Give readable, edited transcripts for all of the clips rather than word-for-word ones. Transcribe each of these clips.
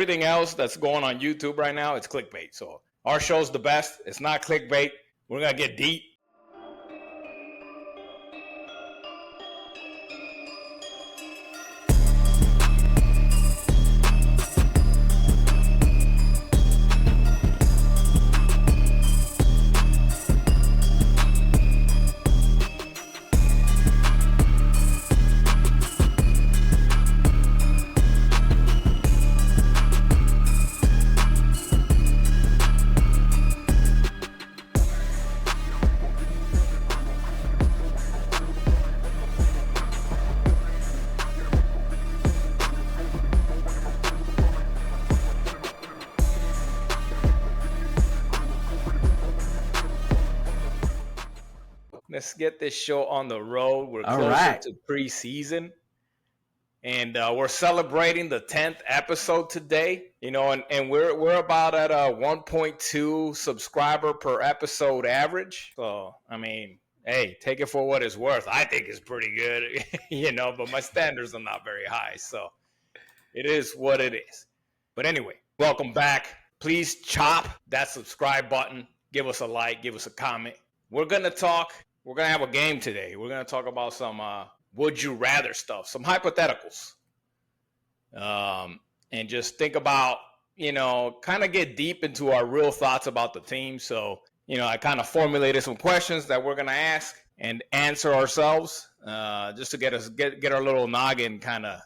Everything else that's going on YouTube right now, it's clickbait. So our show's the best. It's not clickbait. We're going to get deep. Let's get this show on the road. We're closer to preseason. And we're celebrating the 10th episode today, and we're about at a 1.2 subscriber per episode average. So, I mean, hey, take it for what it's worth. I think it's pretty good, but my standards are not very high. So it is what it is. But anyway, welcome back. Please chop that subscribe button. Give us a like, give us a comment. We're going to have a game today. We're going to talk about some would you rather stuff, some hypotheticals. And just think about, kind of get deep into our real thoughts about the team. So, I kind of formulated some questions that we're going to ask and answer ourselves, just to get our little noggin kind of,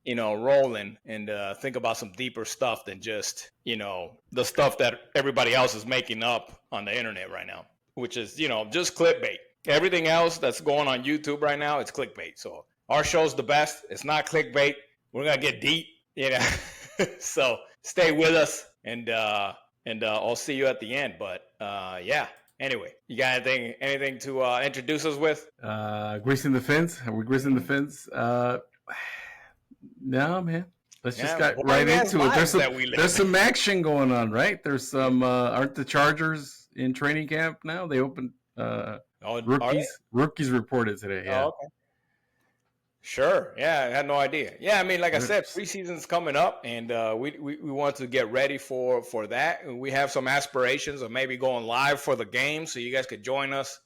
rolling and think about some deeper stuff than just, the stuff that everybody else is making up on the internet right now, which is, just clickbait. Everything else that's going on YouTube right now, it's clickbait. So our show's the best. It's not clickbait. We're going to get deep, So stay with us and I'll see you at the end. But yeah. Anyway, you got anything to introduce us with? Greasing the fence. Are we greasing the fence? No, man. Let's just get right into it. There's some action going on, right? There's some. Aren't the Chargers in training camp now? They opened. Rookies reported today. Yeah. Oh, okay. Sure. Yeah, I had no idea. Yeah, I mean, like I said, preseason's coming up, and we want to get ready for that. And we have some aspirations of maybe going live for the game, so you guys could join us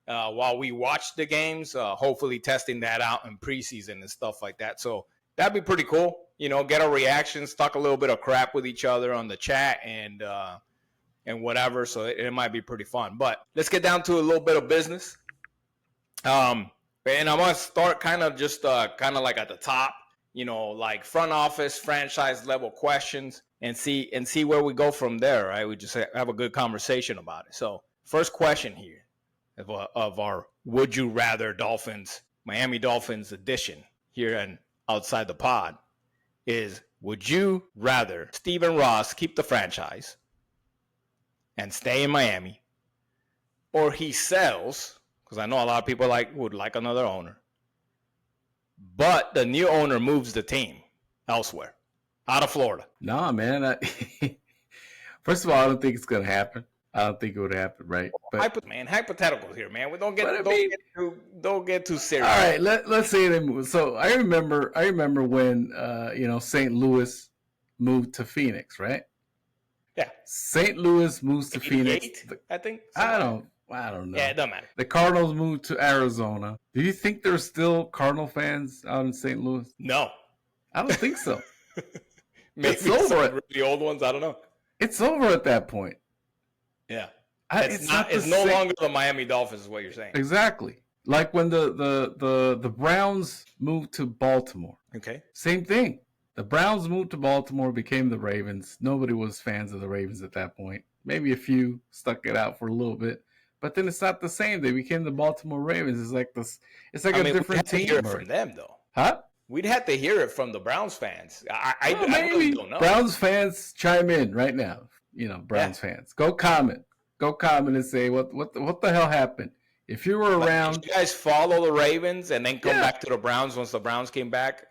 while we watch the games. Hopefully, testing that out in preseason and stuff like that. So that'd be pretty cool. Get our reactions, talk a little bit of crap with each other on the chat, and whatever. So it might be pretty fun. But let's get down to a little bit of business. And I'm going to start kind of like at the top, like front office, franchise level questions and see where we go from there, right? We just have a good conversation about it. So first question here of our Would You Rather Miami Dolphins edition here and outside the pod is, would you rather Stephen Ross keep the franchise and stay in Miami, or he sells? Because I know a lot of people would like another owner, but the new owner moves the team elsewhere, out of Florida. No, man. First of all, I don't think it's gonna happen. I don't think it would happen, right? But hypotheticals here, man. We don't get too serious. All right, let's say they move. So I remember when St. Louis moved to Phoenix, right? Yeah. St. Louis moves to Phoenix. I think. I don't know. Yeah, it doesn't matter. The Cardinals moved to Arizona. Do you think there's still Cardinal fans out in St. Louis? No. I don't think so. Maybe it's over. The old ones, I don't know. It's over at that point. Yeah. It's no longer the Miami Dolphins is what you're saying. Exactly. Like when the Browns moved to Baltimore. Okay. Same thing. The Browns moved to Baltimore, became the Ravens. Nobody was fans of the Ravens at that point. Maybe a few stuck it out for a little bit. But then it's not the same. They became the Baltimore Ravens. It's like this. It's like a different team. We'd have to hear it from them, though. Huh? We'd have to hear it from the Browns fans. I really don't know. Browns fans chime in right now. Browns fans, go comment and say what the hell happened. If you were around, did you guys follow the Ravens and then come back to the Browns once the Browns came back,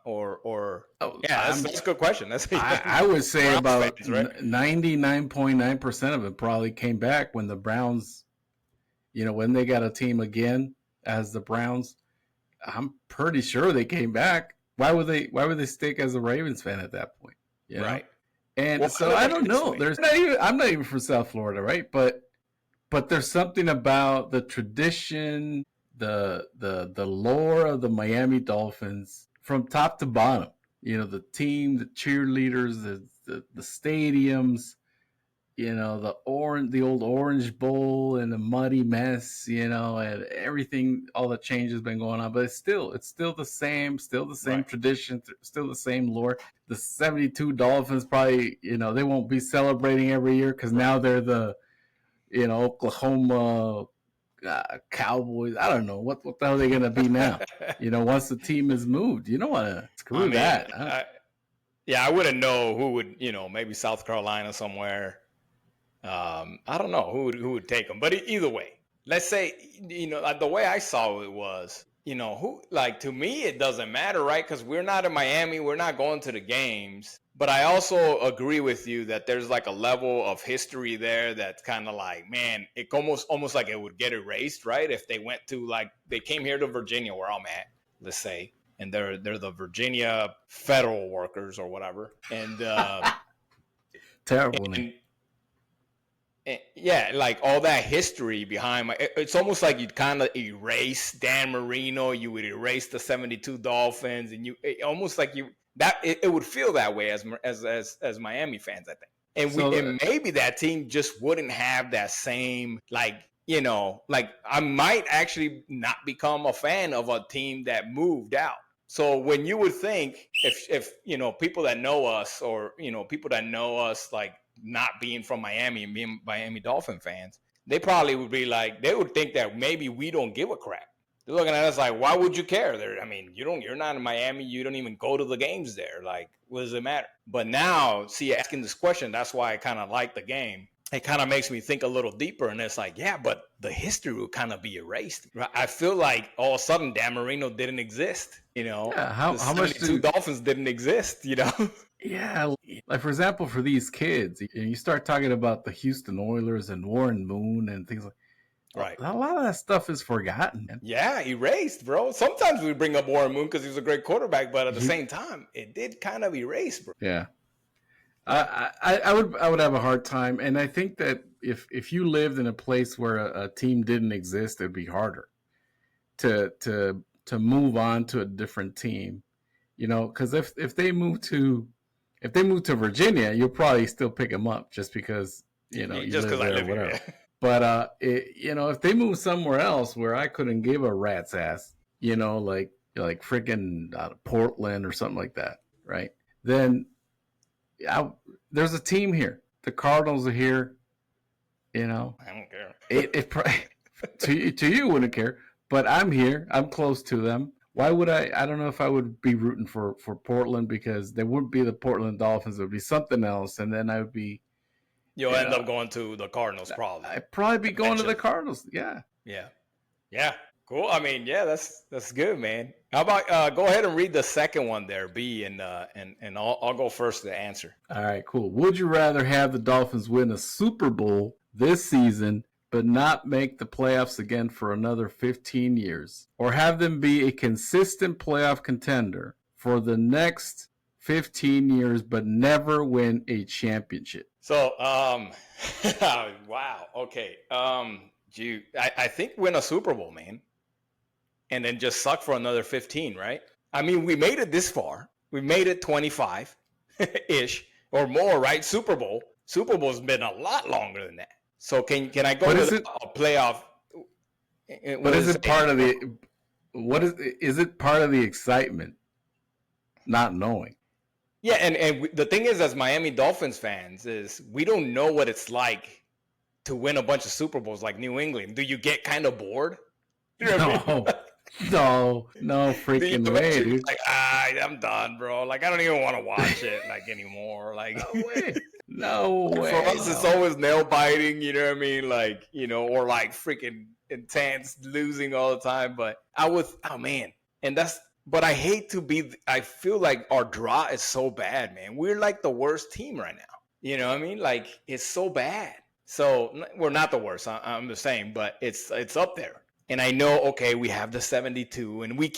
or that's a good question. I would say about 99.9% of it probably came back when the Browns, when they got a team again as the Browns. I'm pretty sure they came back why would they stick as a Ravens fan at that point? You know? Right. And Well, so I don't know. way. I'm not even from South Florida, right? But there's something about the tradition, the lore of the Miami Dolphins from top to bottom. You know, the team, the cheerleaders, the stadiums, you know, the old Orange Bowl and the muddy mess, you know, and everything, all the change has been going on, but it's still the same right. Tradition, still the same lore. The 72 Dolphins probably, you know, they won't be celebrating every year because now they're the, you know, Oklahoma Cowboys. I don't know what the hell are they going to be now. You know, once the team is moved, you don't want to screw that. I wouldn't know who would, you know, maybe South Carolina somewhere. I don't know who would take them, but either way, let's say, you know, like the way I saw it was, you know, who, like, to me, it doesn't matter, right? Because we're not in Miami, we're not going to the games. But I also agree with you that there's like a level of history there that's kind of like, man, it almost like it would get erased, right? If they went to, like, they came here to Virginia, where I'm at, let's say, and they're the Virginia federal workers or whatever, and terrible name. Yeah, like all that history behind it's almost like you'd kind of erase Dan Marino, you would erase the 72 Dolphins, and almost like it would feel that way as Miami fans, I think. And and maybe that team just wouldn't have that same, like, you know, like I might actually not become a fan of a team that moved out. So when you would think if you know, people that know us, or, you know, people that know us, like, not being from Miami and being Miami Dolphin fans, they probably would be like, they would think that maybe we don't give a crap. They're looking at us like, why would you care? I mean, you're not in Miami. You don't even go to the games there. Like, what does it matter? But now, see, asking this question, that's why I kind of like the game. It kind of makes me think a little deeper, and it's like, yeah, but the history will kind of be erased. I feel like all of a sudden Dan Marino didn't exist. You know, yeah, how much two Dolphins didn't exist, you know? Yeah, like, for example, for these kids, you start talking about the Houston Oilers and Warren Moon and things like that. Right. A lot of that stuff is forgotten. Man. Yeah, erased, bro. Sometimes we bring up Warren Moon because he was a great quarterback, but at the same time, it did kind of erase, bro. Yeah. I would have a hard time, and I think that if you lived in a place where a team didn't exist, it'd be harder to move on to a different team, you know, because if they move to Virginia, you'll probably still pick them up just because, you know, you just live there, I live whatever. Here. But you know, if they move somewhere else where I couldn't give a rat's ass, you know, like freaking Portland or something like that, right? Then there's a team here. The Cardinals are here. You know, I don't care. To you wouldn't care, but I'm here. I'm close to them. Why would I? I don't know if I would be rooting for Portland, because they wouldn't be the Portland Dolphins. It would be something else, and then I would be. You'll end up going to the Cardinals, probably. I'd probably be going to the Cardinals. Yeah. Yeah. Cool. I mean, yeah, that's good, man. How about go ahead and read the second one there, B, and I'll go first to answer. All right, cool. Would you rather have the Dolphins win a Super Bowl this season but not make the playoffs again for another 15 years, or have them be a consistent playoff contender for the next 15 years but never win a championship? So, wow. Okay. I think win a Super Bowl, man. And then just suck for another 15, right? I mean, we made it this far. We made it 25-ish or more, right? Super Bowl's been a lot longer than that. So can I go to a playoff? But is it part of the? What is it part of the excitement? Not knowing. Yeah, and the thing is, as Miami Dolphins fans, is we don't know what it's like to win a bunch of Super Bowls like New England. Do you get kind of bored? You know what I mean? No freaking way, dude. Like, I'm done, bro. Like, I don't even want to watch it like anymore. Like, no way. For us, it's always nail biting. You know what I mean? Like, you know, or like freaking intense losing all the time. But but I hate to be. I feel like our draw is so bad, man. We're like the worst team right now. You know what I mean? Like, it's so bad. So we're not the worst. I'm the same, but it's up there. And I know, okay, we have the 72, and we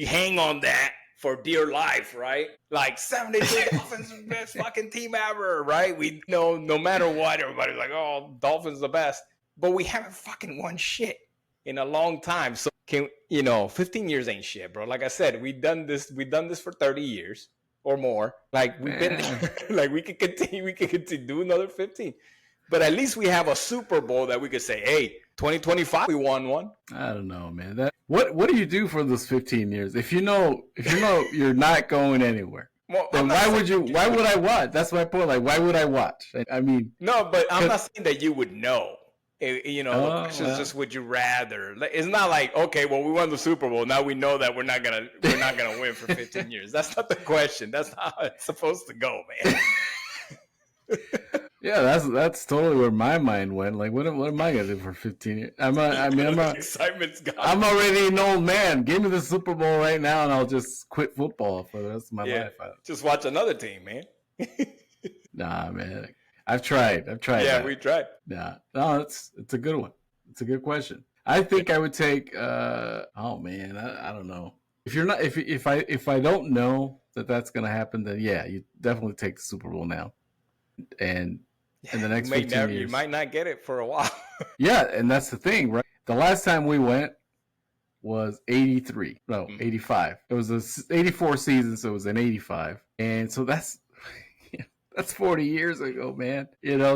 hang on that for dear life, right? Like 72 Dolphins best fucking team ever, right? We know no matter what, everybody's like, oh, Dolphins the best. But we haven't fucking won shit in a long time. So 15 years ain't shit, bro. Like I said, we've done this for 30 years or more. Like we've been there. Like we could continue do another 15. But at least we have a Super Bowl that we could say, hey, 2025 we won one. I don't know, man. What do you do for those 15 years? If you know you're not going anywhere, well, then why would I watch? That's my point. Like, why would I watch? I mean, no, but I'm not saying that you would know. The question is just, would you rather? It's not like, okay, well, we won the Super Bowl. Now we know that we're not gonna win for 15 years. That's not the question. That's not how it's supposed to go, man. Yeah, that's totally where my mind went. Like, what am I gonna do for 15 years? Excitement's gone. I'm already an old man. Give me the Super Bowl right now, and I'll just quit football for the rest of my life. Just watch another team, man. Nah, man. I've tried. Yeah, we tried. Nah, no, it's a good one. It's a good question. I think I would take. Oh man, I don't know. If I don't know that that's gonna happen, then yeah, you definitely take the Super Bowl now. And in the next 15 years, you might not get it for a while. Yeah, and that's the thing, right? The last time we went was 83. No, 85. It was a 84 season, so it was an 85. And so that's 40 years ago, man.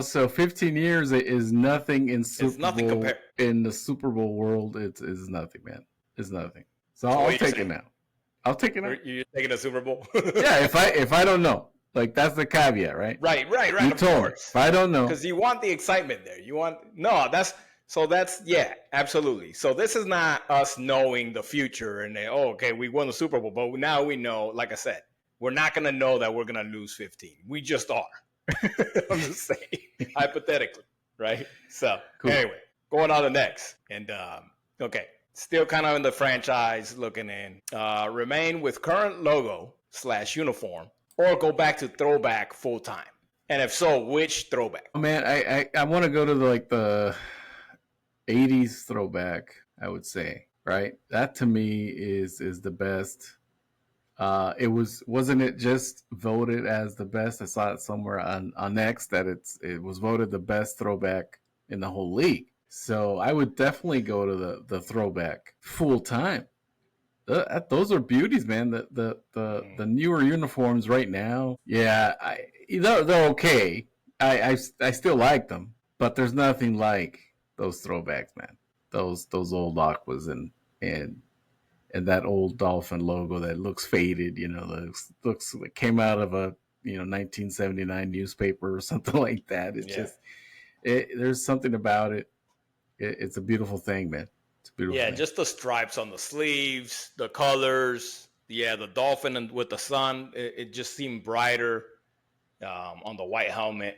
So 15 years is nothing in Super Bowl. In the Super Bowl world, it's nothing, man. It's nothing. So I'll take it now. I'll take it now. You're taking a Super Bowl? Yeah, if I don't know. Like, that's the caveat, right? Right. You told me. If I don't know. Because you want the excitement there. Yeah, absolutely. So this is not us knowing the future and then, okay, we won the Super Bowl. But now we know, like I said, we're not going to know that we're going to lose 15. We just are. I'm just saying, hypothetically, right? So, cool. Anyway, going on to the next. And, okay, still kind of in the franchise looking in. Remain with current logo / uniform. Or go back to throwback full time, and if so, which throwback? Oh, man, I want to go to the 80s throwback. I would say, right? That to me is the best. Wasn't it just voted as the best? I saw it somewhere on X that it was voted the best throwback in the whole league. So I would definitely go to the throwback full time. Those are beauties, man. The newer uniforms right now, yeah, they're okay. I still like them, but there's nothing like those throwbacks, man. Those old Aquas and that old Dolphin logo that looks faded. Looks like came out of a 1979 newspaper or something like that. It's just there's something about it. It's a beautiful thing, man. Yeah, just the stripes on the sleeves, the colors. Yeah, the dolphin and with the sun, it just seemed brighter on the white helmet.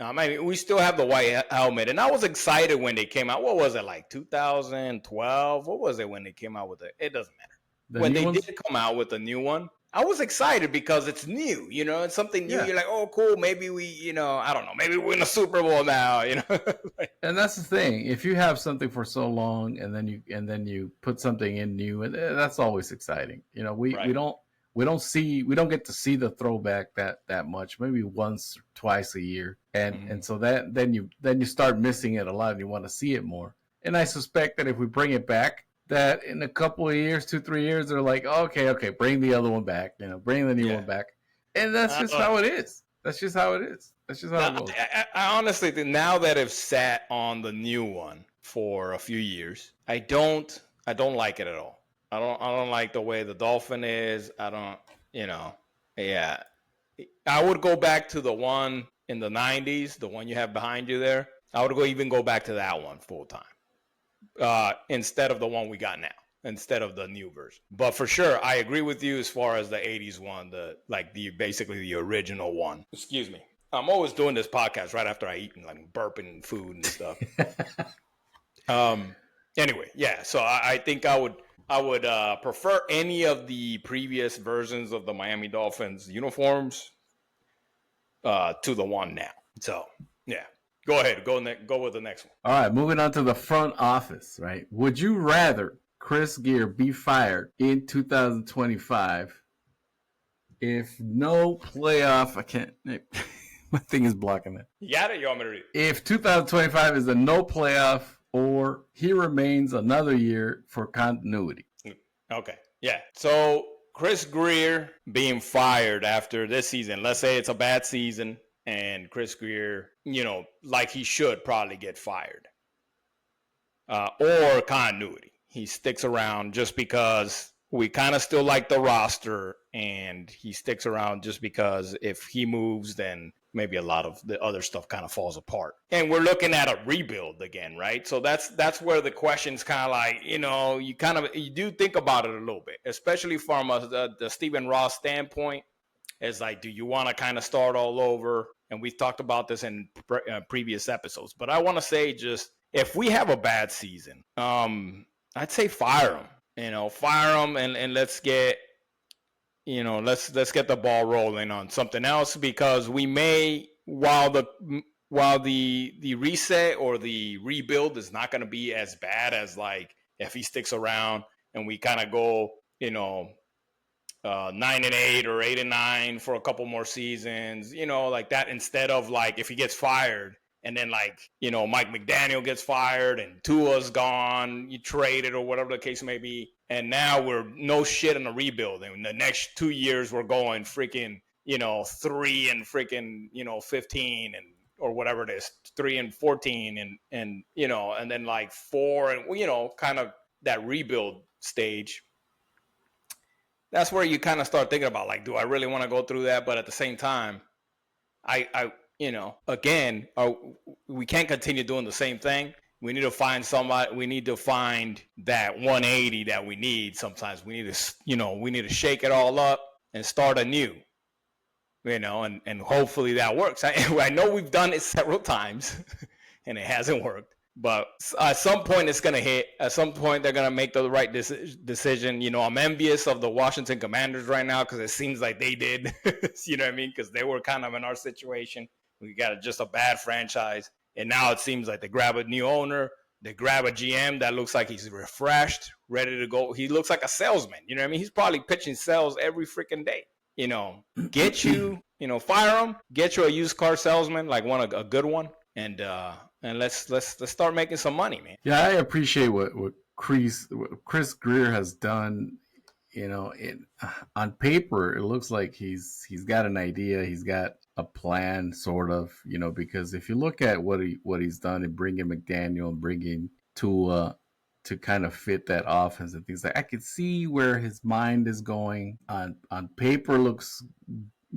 I mean, we still have the white helmet, and I was excited when they came out. What was it, like 2012? What was it when they came out with it? It doesn't matter. When they did come out with a new one, I was excited because it's new, it's something new. Yeah. You're like, oh, cool. Maybe we, I don't know. Maybe we win a Super Bowl now, And that's the thing. If you have something for so long and then you put something in new, that's always exciting. We don't get to see the throwback that much. Maybe once or twice a year, and so that then you start missing it a lot, and you want to see it more. And I suspect that if we bring it back, that in a couple of years, 2-3 years, they're like, okay, bring the other one back, bring the new one back. And that's just how it is. That's just how it is. That's just how it goes. I honestly think now that I've sat on the new one for a few years, I don't like it at all. I don't like the way the Dolphin is. I don't, yeah. I would go back to the one in the 90s, the one you have behind you there. I would even go back to that one full time. Instead of the one we got now, instead of the new version. But for sure, I agree with you as far as the 80s one, basically the original one. Excuse me. I'm always doing this podcast right after I eat and like burping food and stuff. Anyway, yeah. So I think I would prefer any of the previous versions of the Miami Dolphins uniforms to the one now. So yeah. Go ahead. Go with the next one. All right. Moving on to the front office, right? Would you rather Chris Gear be fired in 2025 if no playoff? I can't. My thing is blocking it. You got it? You want me to read it? If 2025 is a no playoff or he remains another year for continuity. Okay. Yeah. So Chris Greer being fired after this season, let's say it's a bad season and Chris Greer, like he should probably get fired. Or continuity. He sticks around just because we kind of still like the roster, and he sticks around just because if he moves, then maybe a lot of the other stuff kind of falls apart. And we're looking at a rebuild again, right? So that's where the question's kind of like, you do think about it a little bit, especially from the Stephen Ross standpoint. It's like, do you want to kind of start all over? And we've talked about this in previous episodes, but I want to say just if we have a bad season, I'd say fire him. Fire him and let's get, let's get the ball rolling on something else, because we may, while the reset or the rebuild is not going to be as bad as like if he sticks around and we kind of go, 9-8 or 8-9 for a couple more seasons, like that, instead of like if he gets fired and then like, Mike McDaniel gets fired and Tua's gone, you traded or whatever the case may be. And now we're no shit in the rebuild. And the next 2 years we're going freaking, 3 and freaking, 15 and or whatever it is, 3 and 14 and and then like 4 and, kind of that rebuild stage. That's where you kind of start thinking about like, do I really want to go through that? But at the same time, again, we can't continue doing the same thing. We need to find somebody. We need to find that 180 that we need. Sometimes we need to, shake it all up and start anew. And hopefully that works. I know we've done it several times, and it hasn't worked. But at some point it's gonna hit. At some point they're gonna make the right decision. I'm envious of the Washington Commanders right now because it seems like they did. You know what I mean? Because they were kind of in our situation. We got just a bad franchise, and now it seems like they grab a new owner. They grab a GM that looks like he's refreshed, ready to go. He looks like a salesman. You know what I mean? He's probably pitching sales every freaking day. Get you, fire him. Get you a used car salesman, like a good one, and let's start making some money, man. Yeah, I appreciate what Chris Greer has done. On paper, it looks like he's got an idea. He's got a plan, sort of. Because if you look at what he's done in bringing McDaniel and bringing Tua to kind of fit that offense and things like, I could see where his mind is going. On paper, looks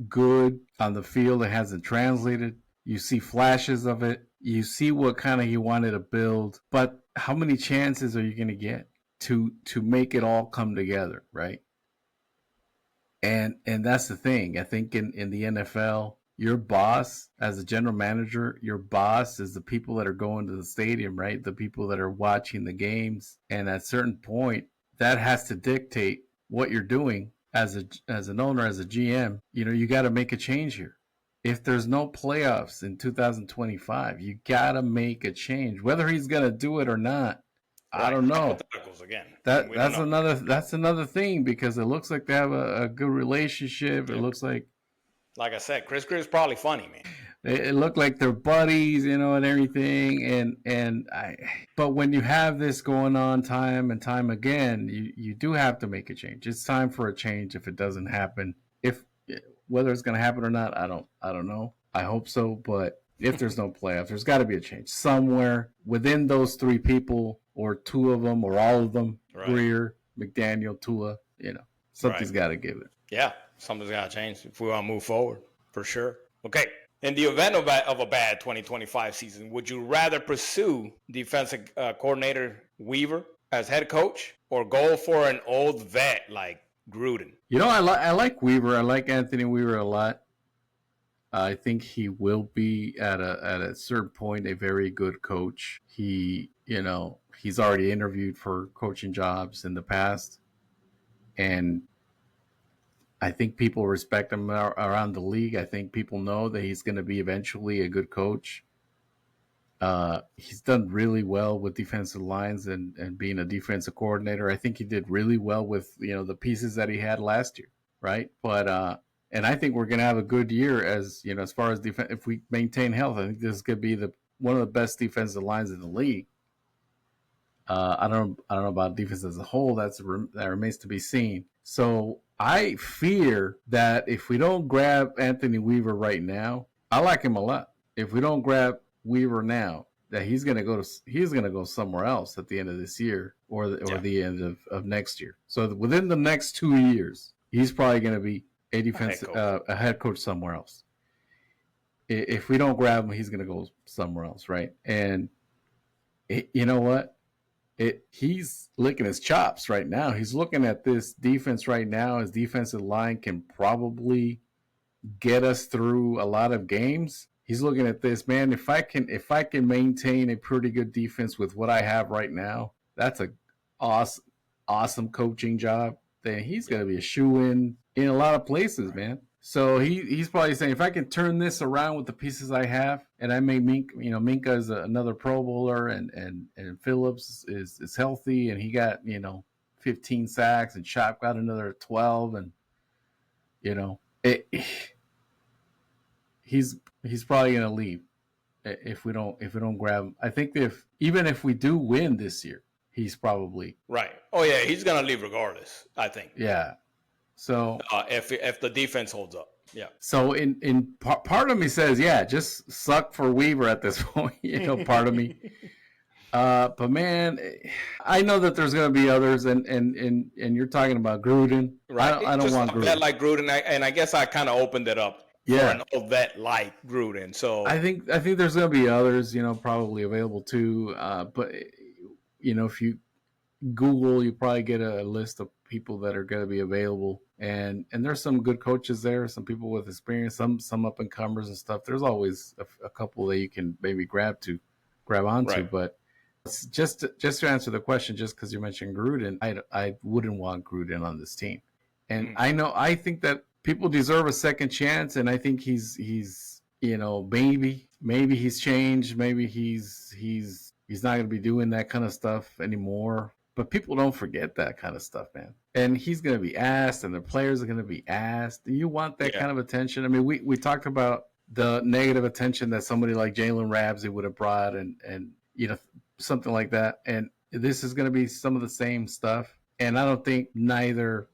good. On the field, it hasn't translated. You see flashes of it. You see what kind of he wanted to build, but how many chances are you going to get to make it all come together, right? And that's the thing. I think in the NFL, your boss as a general manager, your boss is the people that are going to the stadium, right? The people that are watching the games. And at a certain point, that has to dictate what you're doing as an owner, as a GM. You got to make a change here. If there's no playoffs in 2025, you got to make a change. Whether he's going to do it or not, right. I don't know. Again. That's another thing, because it looks like they have a good relationship. Yep. It looks like I said, Chris Greer's probably funny, man. It looked like they're buddies, and everything. But when you have this going on time and time again, you do have to make a change. It's time for a change if it doesn't happen. Whether it's going to happen or not, I don't know. I hope so, but if there's no playoffs, there's got to be a change somewhere within those three people, or two of them, or all of them. Right. Greer, McDaniel, Tua. Something's got to give it. Yeah, something's got to change if we want to move forward, for sure. Okay. In the event of a bad 2025 season, would you rather pursue defensive coordinator Weaver as head coach, or go for an old vet like Gruden? I like Weaver. I like Anthony Weaver a lot. I think he will be at a certain point a very good coach. He's already interviewed for coaching jobs in the past, and I think people respect him around the league. I think people know that he's going to be eventually a good coach. He's done really well with defensive lines and being a defensive coordinator. I think he did really well with the pieces that he had last year, right? But and I think we're going to have a good year as far as defense. If we maintain health, I think this could be one of the best defensive lines in the league. I don't know about defense as a whole. That remains to be seen. So I fear that if we don't grab Anthony Weaver right now, I like him a lot. If we don't grab Weaver now, that he's gonna go somewhere else at the end of this year or the end of next year. So within the next 2 years, he's probably gonna be a head coach somewhere else. If we don't grab him, he's gonna go somewhere else, right? And you know what? He's licking his chops right now. He's looking at this defense right now. His defensive line can probably get us through a lot of games. He's looking at this, man. If I can maintain a pretty good defense with what I have right now, that's a awesome coaching job. Then he's going to be a shoe-in a lot of places, man. So he's probably saying, if I can turn this around with the pieces I have, and I may Minka is another Pro Bowler, and Phillips is healthy, and he got 15 sacks, and Chop got another 12, and he's probably going to leave if we don't grab him. I think even if we do win this year, he's probably right. Oh yeah, he's going to leave regardless, I think. Yeah. So if the defense holds up, yeah. So in part of me says, yeah, just suck for Weaver at this point. Part of me. But man, I know that there's going to be others, and you're talking about Gruden. Right. I don't want Gruden. Vet like Gruden, and I guess I kind of opened it up. Yeah. For an vet like Gruden. So I think there's going to be others, probably available too. But if you Google, you probably get a list of people that are going to be available, and there's some good coaches there, some people with experience, some up and comers and stuff. There's always a couple that you can maybe grab onto, right. But just to answer the question, just because you mentioned Gruden, I wouldn't want Gruden on this team, and I think that people deserve a second chance, and I think he's maybe he's changed, maybe he's not going to be doing that kind of stuff anymore. But people don't forget that kind of stuff, man. And he's going to be asked, and the players are going to be asked. Do you want that kind of attention? I mean, we talked about the negative attention that somebody like Jalen Ramsey would have brought, and something like that. And this is going to be some of the same stuff. And I don't think neither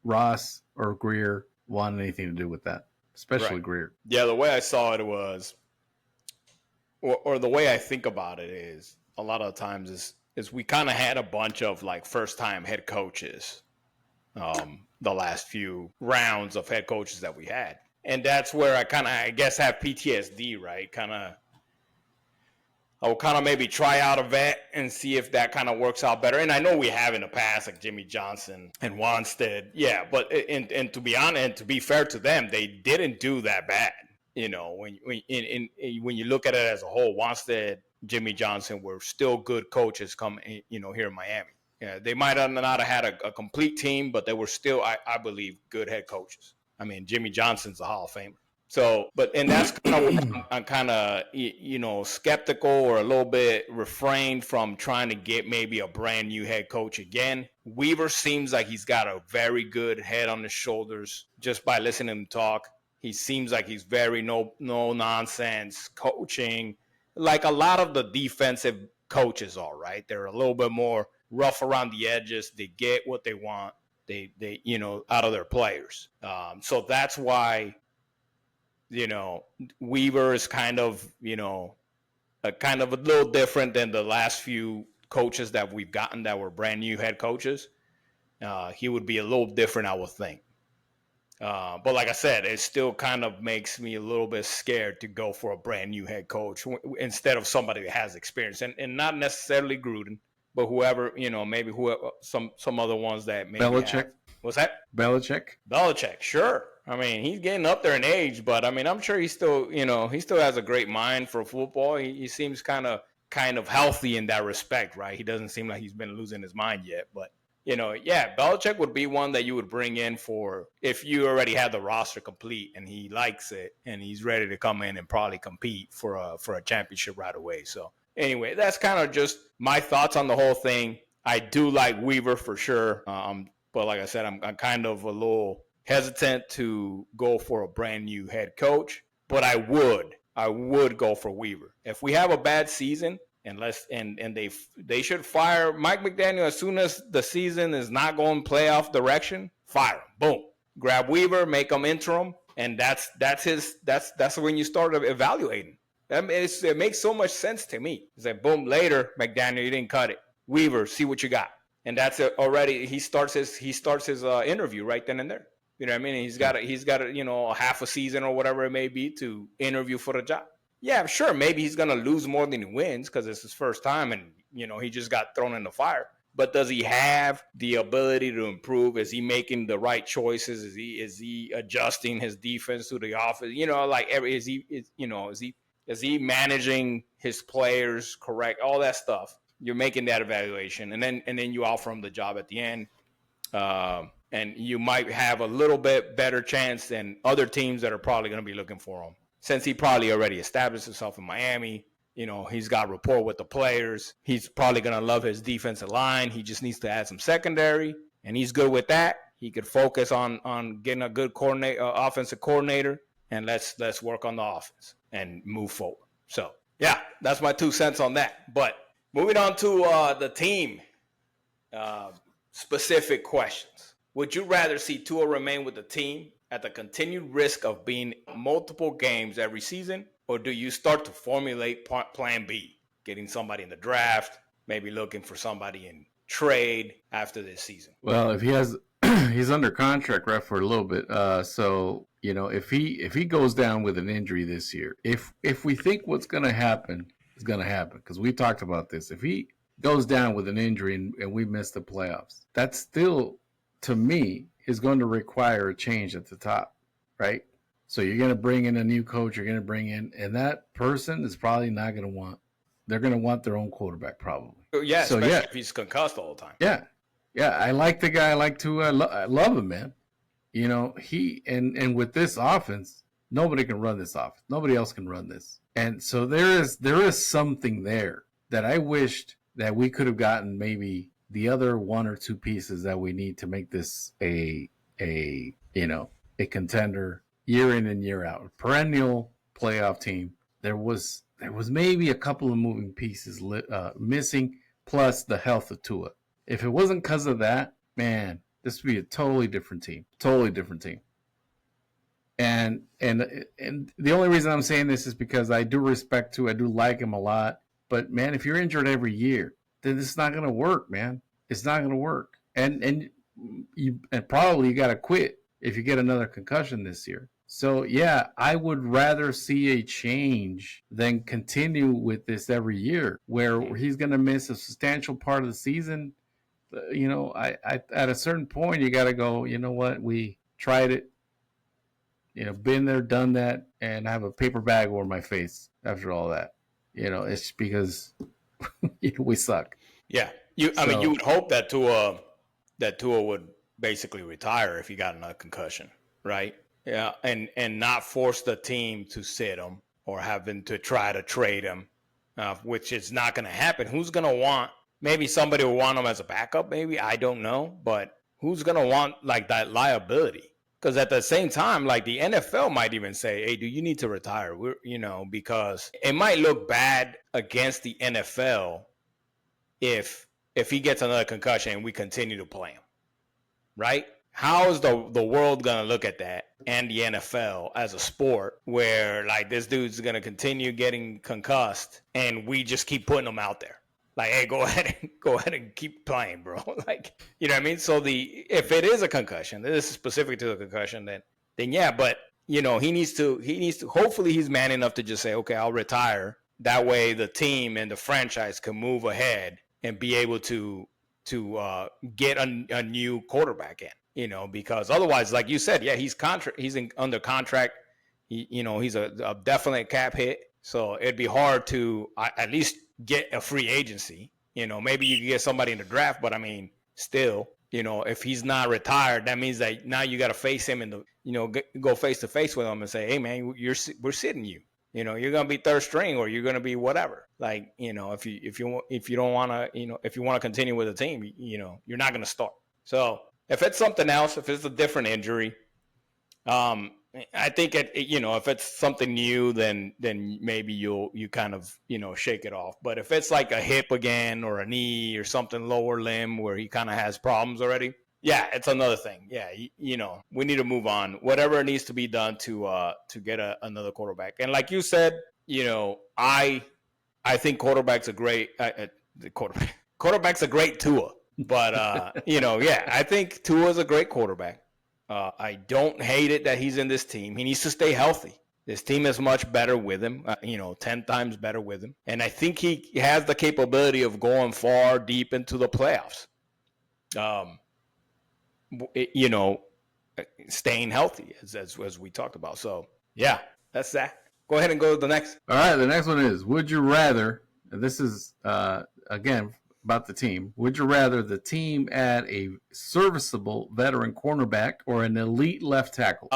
Ross or Greer want anything to do with that, especially Greer. Yeah, the way I saw it was, or the way I think about it is, a lot of times is we kind of had a bunch of like first-time head coaches the last few rounds of head coaches that we had. And that's where I guess have PTSD, right? I will kind of maybe try out a vet and see if that kind of works out better. And I know we have in the past, like Jimmy Johnson and Wanstead. Yeah, but and to be honest, and to be fair to them, they didn't do that bad. When you look at it as a whole, Wanstead, Jimmy Johnson were still good coaches here in Miami. Yeah, they might have not have had a complete team, but they were still, I believe, good head coaches. I mean, Jimmy Johnson's a Hall of Famer. So, and that's kind of where I'm kind of, skeptical or a little bit refrained from trying to get maybe a brand new head coach again. Weaver seems like he's got a very good head on his shoulders just by listening to him talk. He seems like he's very no nonsense coaching. Like a lot of the defensive coaches are, right? They're a little bit more rough around the edges. They get what they want. They out of their players. So that's why, Weaver is kind of a little different than the last few coaches that we've gotten that were brand new head coaches. He would be a little different, I would think. But like I said, it still kind of makes me a little bit scared to go for a brand new head coach instead of somebody that has experience, and not necessarily Gruden, but whoever, maybe some other ones that maybe Belichick. What's that? Belichick, sure. I mean, he's getting up there in age, but I mean, I'm sure he still has a great mind for football. He seems kind of healthy in that respect, right? He doesn't seem like he's been losing his mind yet, but Yeah, Belichick would be one that you would bring in for if you already had the roster complete and he likes it and he's ready to come in and probably compete for a championship right away. So anyway, that's kind of just my thoughts on the whole thing. I do like Weaver for sure, but like I said, I'm kind of a little hesitant to go for a brand new head coach. But I would go for Weaver if we have a bad season. And they should fire Mike McDaniel as soon as the season is not going playoff direction. Fire him, boom. Grab Weaver, make him interim, and that's when you start evaluating. It makes so much sense to me. It's like boom, later McDaniel, you didn't cut it. Weaver, see what you got, and that's it already. He starts his interview right then and there. You know what I mean? He's got a half a season or whatever it may be to interview for the job. Yeah, sure, maybe he's going to lose more than he wins because it's his first time and, he just got thrown in the fire. But does he have the ability to improve? Is he making the right choices? Is he adjusting his defense to the offense? Is he managing his players correct? All that stuff. You're making that evaluation, and then you offer him the job at the end. And you might have a little bit better chance than other teams that are probably going to be looking for him. Since he probably already established himself in Miami, he's got rapport with the players. He's probably going to love his defensive line. He just needs to add some secondary, and he's good with that. He could focus on getting a good offensive coordinator, and let's work on the offense and move forward. So, yeah, that's my 2 cents on that. But moving on to the team specific questions. Would you rather see Tua remain with the team at the continued risk of being multiple games every season, or do you start to formulate plan B, getting somebody in the draft, maybe looking for somebody in trade after this season? Well, if he has, he's under contract right for a little bit. So if he goes down with an injury this year, if we think what's going to happen is going to happen, because we talked about this, if he goes down with an injury and we miss the playoffs, that's still, to me, is going to require a change at the top, right? So you're going to bring in a new coach, you're going to bring in, and that person is probably not going to want, they're going to want their own quarterback probably. Yeah, so, especially if he's concussed all the time. Yeah, I like the guy. I like Tua. I love him, man. He, and with this offense, nobody can run this offense. Nobody else can run this. And so there is something there that I wished that we could have gotten maybe the other one or two pieces that we need to make this a contender year in and year out, a perennial playoff team. There was maybe a couple of moving pieces missing, plus the health of Tua. If it wasn't because of that, man, this would be a totally different team. And the only reason I'm saying this is because I do respect Tua. I do like him a lot. But man, if you're injured every year, then it's not going to work, man. It's not going to work. And probably you got to quit if you get another concussion this year. So yeah, I would rather see a change than continue with this every year where he's going to miss a substantial part of the season. I at a certain point you got to go, you know what? We tried it. Been there, done that, and I have a paper bag over my face after all that. It's because we suck. Yeah. You would hope that Tua would basically retire if he got another concussion, right? Yeah, and not force the team to sit him or have them to try to trade him, which is not going to happen. Who's going to want? Maybe somebody will want him as a backup. Maybe, I don't know, but who's going to want like that liability? Because at the same time, like the NFL might even say, "Hey, do you need to retire?" Because it might look bad against the NFL if he gets another concussion and we continue to play him, right? How is the world going to look at that and the NFL as a sport where like this dude's going to continue getting concussed and we just keep putting him out there? Like, hey, go ahead and keep playing, bro. Like, you know what I mean? So if it is a concussion, this is specific to the concussion, then yeah, but he needs to hopefully he's man enough to just say, okay, I'll retire. That way the team and the franchise can move ahead and be able to get a new quarterback in, because otherwise, like you said, yeah, he's under contract. He's a definite cap hit. So it'd be hard to at least get a free agency. Maybe you can get somebody in the draft, but I mean, still. If he's not retired, that means that now you got to face him and go face to face with him and say, hey man, we're sitting you. You're gonna be third string or you're gonna be whatever. Like, if you don't want to, if you want to continue with the team, you're not gonna start. So if it's something else, if it's a different injury, I think if it's something new, then maybe you kind of shake it off. But if it's like a hip again or a knee or something lower limb where he kind of has problems already, yeah, it's another thing. Yeah, we need to move on. Whatever needs to be done to get another quarterback. And like you said, I think quarterback's a great quarterback. Quarterback's a great Tua, but yeah, I think Tua's a great quarterback. I don't hate it that he's in this team. He needs to stay healthy. This team is much better with him, 10 times better with him. And I think he has the capability of going far deep into the playoffs. Staying healthy as we talked about. So, yeah, that's that. Go ahead and go to the next. All right, the next one is, would you rather, and this is, again, about the team. Would you rather the team add a serviceable veteran cornerback or an elite left tackle?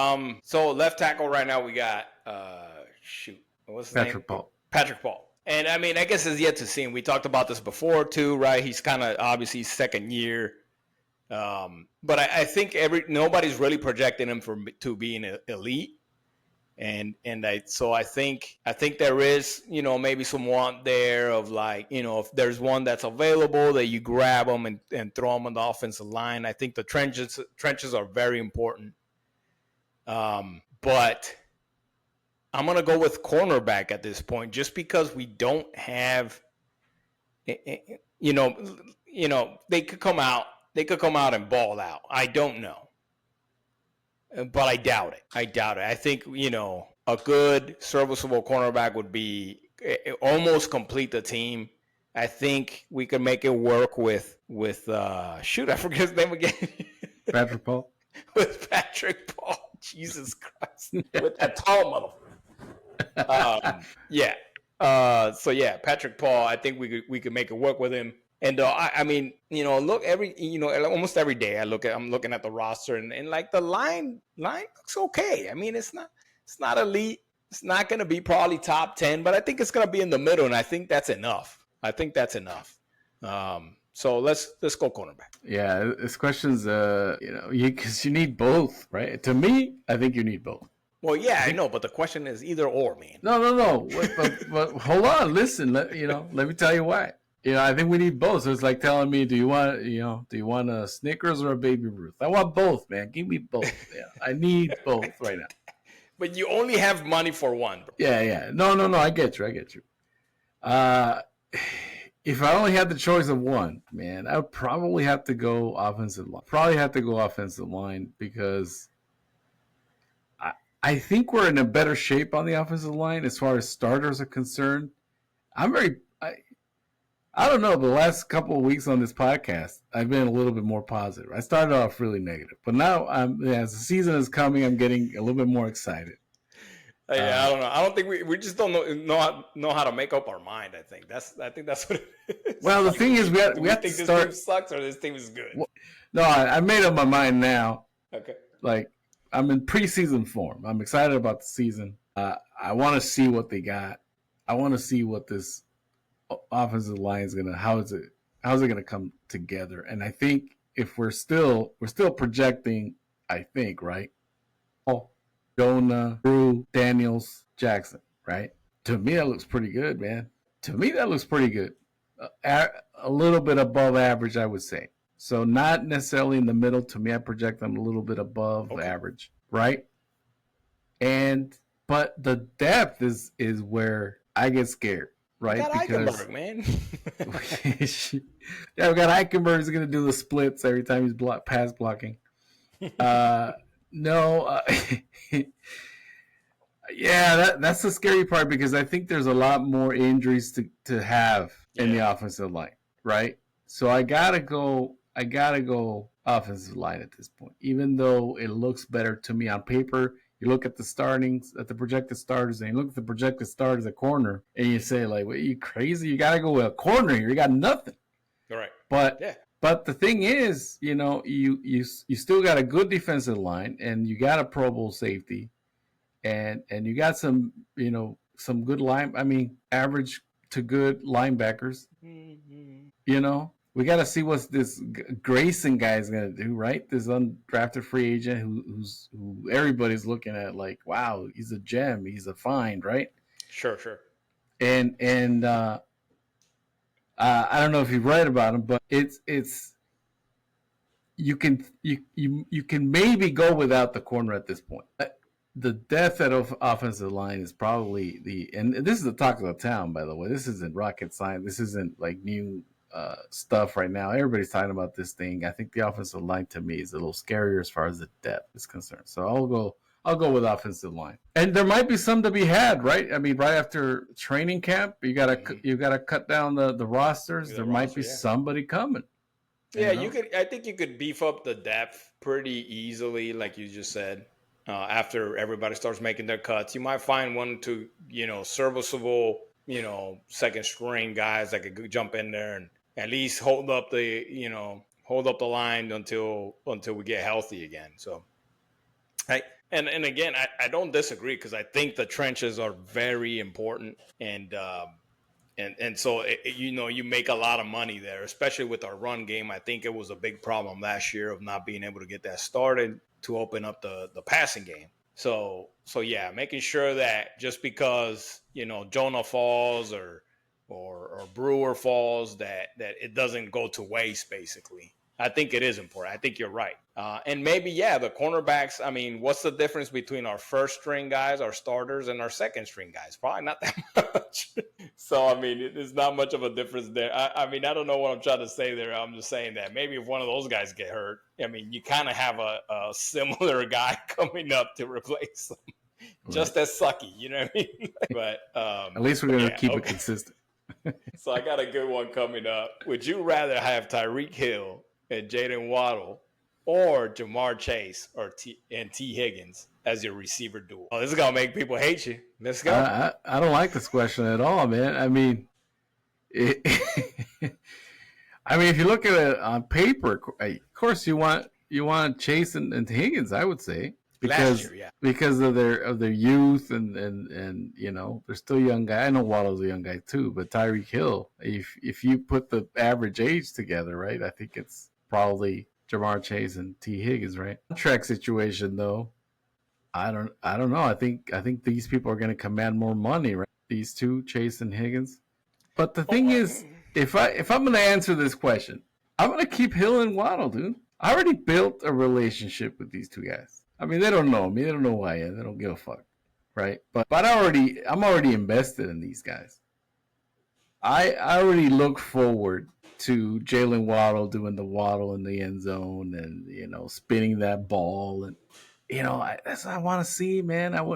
So left tackle right now we got what's his name? Patrick Paul. And I mean, I guess it's yet to see. And we talked about this before too, right? He's kind of obviously second year. But I think nobody's really projecting him to be an elite. And I think there is, maybe some want there of like, if there's one that's available that you grab them and throw them on the offensive line. I think the trenches are very important. But I'm going to go with cornerback at this point, just because we don't have, they could come out and ball out. I don't know. But I doubt it. I think, a good serviceable cornerback would be almost complete the team. I think we could make it work with I forget his name again. Patrick Paul. With Patrick Paul. Jesus Christ. With that tall motherfucker. Yeah. So yeah, Patrick Paul, I think we could make it work with him. And I mean, look almost every day I'm looking at the roster and like the line looks okay. I mean, it's not elite. It's not going to be probably top 10, but I think it's going to be in the middle, and I think that's enough. So let's go cornerback. Yeah, this question's because you need both, right? To me, I think you need both. Well, yeah, I know, but the question is either or, man. No. But hold on, listen. Let me tell you why. I think we need both. So it's like telling me, do you want a Snickers or a Baby Ruth? I want both, man. Give me both. Yeah, I need both right now. But you only have money for one, bro. Yeah. No. I get you. If I only had the choice of one, man, I would probably have to go offensive line. Because I think we're in a better shape on the offensive line as far as starters are concerned. I don't know, but the last couple of weeks on this podcast, I've been a little bit more positive. I started off really negative, but now as the season is coming, I'm getting a little bit more excited. Yeah, I don't know. I don't think we just don't know how to make up our mind. I think that's what it is. Well, the thing is, we have to start. This team sucks or this team is good. Well, no, I made up my mind now. Okay. Like, I'm in preseason form. I'm excited about the season. I want to see what they got. I want to see what this offensive line is how's it gonna come together. And I think if we're still projecting, I think, right? Oh, Jonah, Drew, Daniels, Jackson, right? To me, that looks pretty good, man. To me, that looks pretty good. A little bit above average, I would say. So not necessarily in the middle. To me, I project them a little bit above average, right? But the depth is where I get scared. Right, we got Eichenberg, man. Yeah, we got Eichenberg. He's going to do the splits every time he's pass blocking. Yeah, that's the scary part, because I think there's a lot more injuries to have in the offensive line, right? So I gotta go offensive line at this point, even though it looks better to me on paper. You look at the projected starters, and you look at the projected starters at corner, and you say, like, what, are you crazy? You got to go with a corner here. You got nothing. All right. But But the thing is, you still got a good defensive line, and you got a Pro Bowl safety, and you got some some good line. I mean, average to good linebackers. Mm-hmm. We got to see what this Grayson guy is gonna do, right? This undrafted free agent who everybody's looking at like, wow, he's a gem, he's a find, right? Sure, sure. And I don't know if you've read about him, but it's you can maybe go without the corner at this point. The death at offensive line is probably and this is the talk of the town, by the way. This isn't rocket science. This isn't like new stuff right now. Everybody's talking about this thing. I think the offensive line to me is a little scarier as far as the depth is concerned. So I'll go with offensive line. And there might be some to be had, right? I mean, right after training camp, you gotta cut down the rosters. There might be somebody coming. Yeah, you could. I think you could beef up the depth pretty easily, like you just said. After everybody starts making their cuts, you might find one to serviceable second string guys that could jump in there and at least hold up the line until we get healthy again. So, and again, I don't disagree because I think the trenches are very important and so you make a lot of money there, especially with our run game. I think it was a big problem last year of not being able to get that started to open up the passing game. So yeah, making sure that just because Jonah falls or Brewer falls, that it doesn't go to waste. Basically, I think it is important. I think you're right. And maybe the cornerbacks. I mean, what's the difference between our first string guys, our starters, and our second string guys? Probably not that much. So I mean, there's not much of a difference there. I mean, I don't know what I'm trying to say there. I'm just saying that maybe if one of those guys get hurt, I mean, you kind of have a similar guy coming up to replace them. Just as sucky, you know what I mean? But at least we're gonna keep it consistent. So I got a good one coming up. Would you rather have Tyreek Hill and Jaylen Waddle, or Ja'Marr Chase and T. Higgins as your receiver duo? Oh, this is gonna make people hate you. Let's go. I don't like this question at all, man. I mean, if you look at it on paper, of course you want Chase and Higgins. I would say because of their youth and they're still young guy. I know Waddle's a young guy too, but Tyreek Hill, if you put the average age together, right, I think it's probably Ja'Marr Chase and T. Higgins, right? Contract situation though, I don't know. I think these people are going to command more money, right? These two, Chase and Higgins. But the thing is, if I'm going to answer this question, I'm going to keep Hill and Waddle, dude. I already built a relationship with these two guys. I mean, they don't know me. They don't know who I am. They don't give a fuck, right? But I'm already invested in these guys. I already look forward to Jaylen Waddle doing the waddle in the end zone and spinning that ball, and that's what I want to see, man. I've